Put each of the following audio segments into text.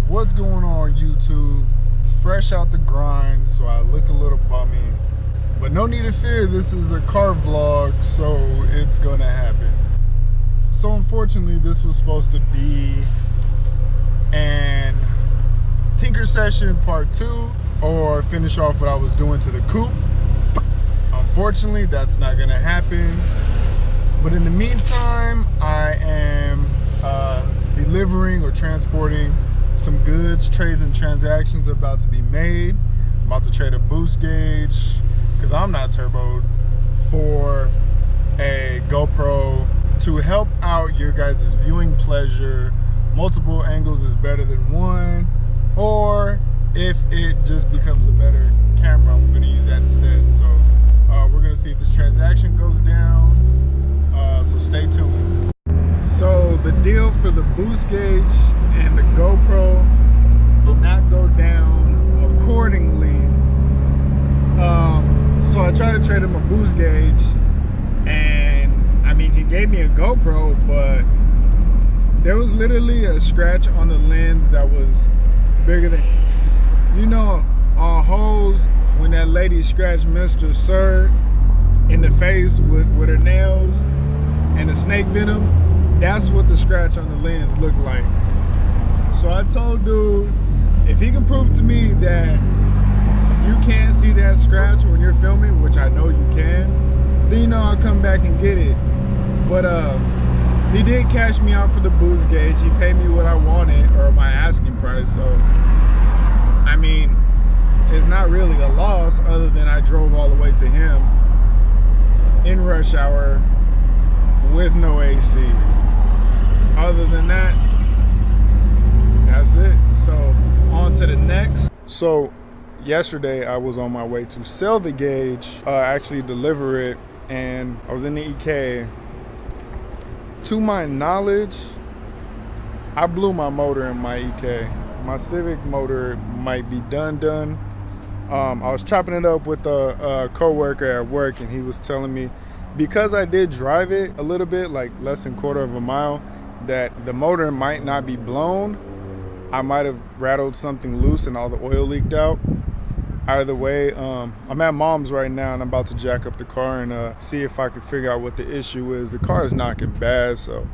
What's going on, YouTube? Fresh out the grind, so I look a little bummy, but no need to fear, this is a car vlog, so it's gonna happen. So unfortunately, this was supposed to be an tinker session part 2, or finish off what I was doing to the coupe. Unfortunately, that's not gonna happen, but in the meantime, I am delivering or transporting some goods. Trades and transactions are about to be made. I'm about to trade a boost gauge, because I'm not turboed, for a GoPro to help out your guys' viewing pleasure. Multiple angles is better than one, or if it just becomes a better camera, I'm going to use that instead. So we're going to see if this transaction goes down, so stay tuned. So the deal for the boost gauge and the GoPro did not go down accordingly. So I tried to trade him a boost gauge, and I mean, he gave me a GoPro, but there was literally a scratch on the lens that was bigger than, you know, on holes when that lady scratched Mr. Sir in the face with her nails and the snake venom. That's what the scratch on the lens looked like. So I told dude, if he can prove to me that you can't see that scratch when you're filming, which I know you can, then you know I'll come back and get it. But he did cash me out for the boost gauge. He paid me what I wanted, or my asking price. So I mean, it's not really a loss, other than I drove all the way to him in rush hour with no AC. Other than that, that's it. So on to the next. So yesterday I was on my way to sell the gauge, actually deliver it, and I was in the EK. To my knowledge, I blew my motor in my EK. My Civic motor might be done. I was chopping it up with a co-worker at work, and he was telling me, because I did drive it a little bit, like less than quarter of a mile, that the motor might not be blown. I might have rattled something loose and all the oil leaked out. Either way, I'm at mom's right now, and I'm about to jack up the car and see if I can figure out what the issue is. The car is knocking bad, so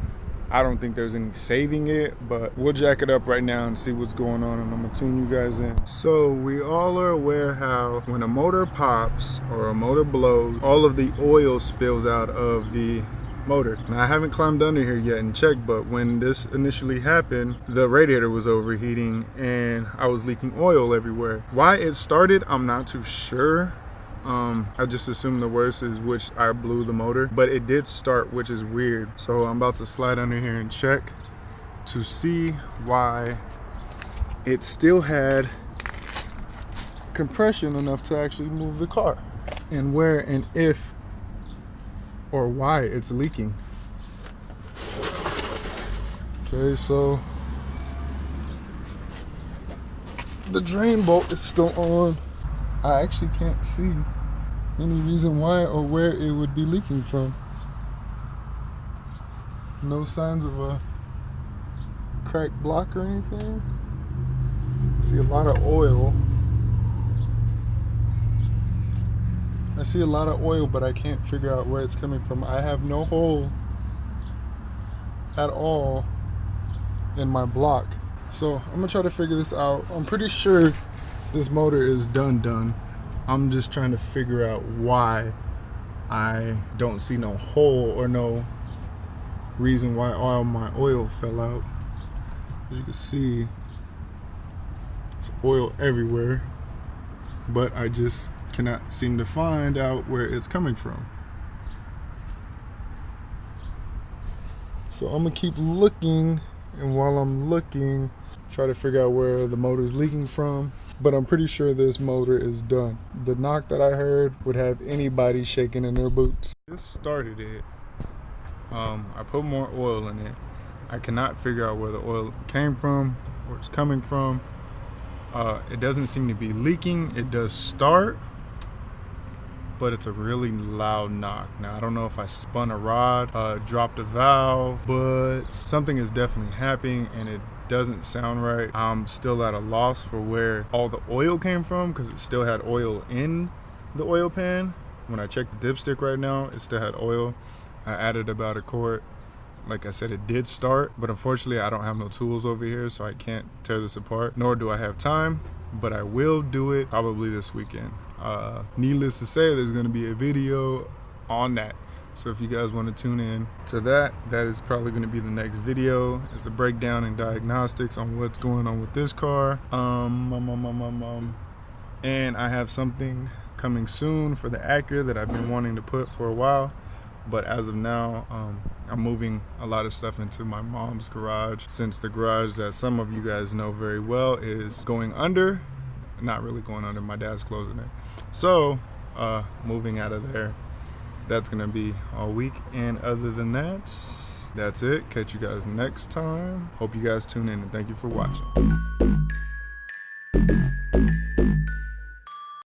I don't think there's any saving it, but we'll jack it up right now and see what's going on, and I'm gonna tune you guys in. So we all are aware how when a motor pops or a motor blows, all of the oil spills out of the motor. Now I haven't climbed under here yet and checked, but when this initially happened, the radiator was overheating and I was leaking oil everywhere. Why it started, I'm not too sure. I just assumed the worst, is which I blew the motor, but it did start, which is weird. So I'm about to slide under here and check to see why it still had compression enough to actually move the car, and where and if or why it's leaking. Okay, so the drain bolt is still on. I actually can't see any reason why or where it would be leaking from. No signs of a cracked block or anything. I see a lot of oil. But I can't figure out where it's coming from. I have no hole at all in my block. So I'm gonna try to figure this out. I'm pretty sure this motor is done. I'm just trying to figure out why I don't see no hole or no reason why all my oil fell out. As you can see, there's oil everywhere, but I just cannot seem to find out where it's coming from. So I'm gonna keep looking, and while I'm looking, try to figure out where the motor is leaking from. But I'm pretty sure this motor is done. The knock that I heard would have anybody shaking in their boots. Just started it. I put more oil in it. I cannot figure out where the oil came from, where it's coming from. It doesn't seem to be leaking. It does start, but it's a really loud knock. Now, I don't know if I spun a rod, dropped a valve, but something is definitely happening and it doesn't sound right. I'm still at a loss for where all the oil came from because it still had oil in the oil pan. When I checked the dipstick right now, it still had oil. I added about a quart. Like I said, it did start, but unfortunately I don't have no tools over here, so I can't tear this apart, nor do I have time, but I will do it probably this weekend. Needless to say, there's gonna be a video on that. So if you guys want to tune in to that, that is probably going to be the next video. It's a breakdown and diagnostics on what's going on with this car. And I have something coming soon for the Acura that I've been wanting to put for a while. But as of now, I'm moving a lot of stuff into my mom's garage, since the garage that some of you guys know very well is going under. Not really going under, my dad's closing it. So, moving out of there. That's gonna be all week, and other than that, that's it. Catch you guys next time. Hope you guys tune in, and thank you for watching.